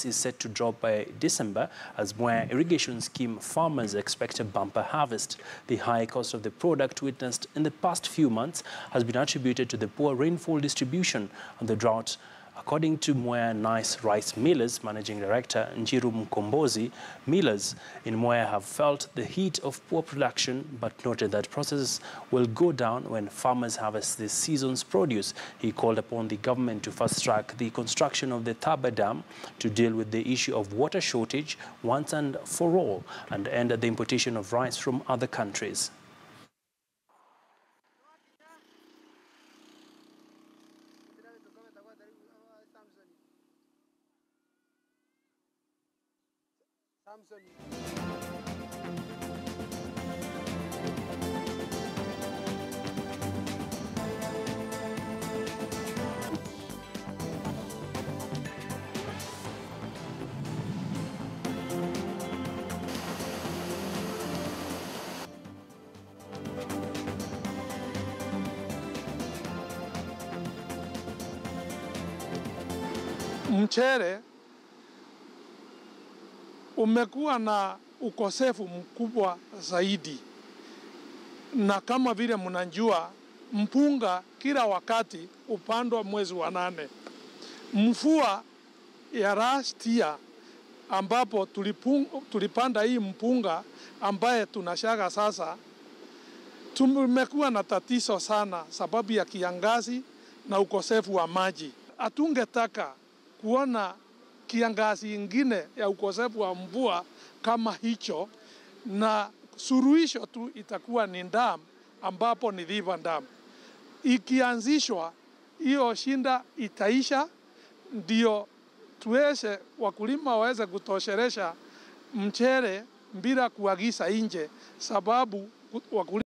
harvest is set to drop by December as Mwea irrigation scheme farmers expect a bumper harvest. The high cost of the product witnessed in the past few months has been attributed to the poor rainfall distribution and the drought. According to Mwea Nice Rice Millers Managing Director Njiru Mkombozi, millers in Mwea have felt the heat of poor production but noted that processes will go down when farmers harvest this season's produce. He called upon the government to fast-track the construction of the Thaba Dam to deal with the issue of water shortage once and for all and end the importation of rice from other countries. Mchere umekuwa na ukosefu mkubwa zaidi, na kama vile mnajua mpunga kila wakati upandwa mwezi wa 8. Mvua ya last year ambapo tulipanda hii mpunga ambaye tunashaga sasa, tumekuwa na tatizo sana sababu ya kiangazi na ukosefu wa maji. Hatungetaka kuona kiangazi ingine ya ukosefu wa mvua kama hicho, na suluhisho tu itakuwa ni dam ambapo ni river dam. Ikianzishwa hiyo shinda itaisha, ndio tuweze wakulima waweze kutoshelesha mchere bila kuagiza nje, sababu wakulima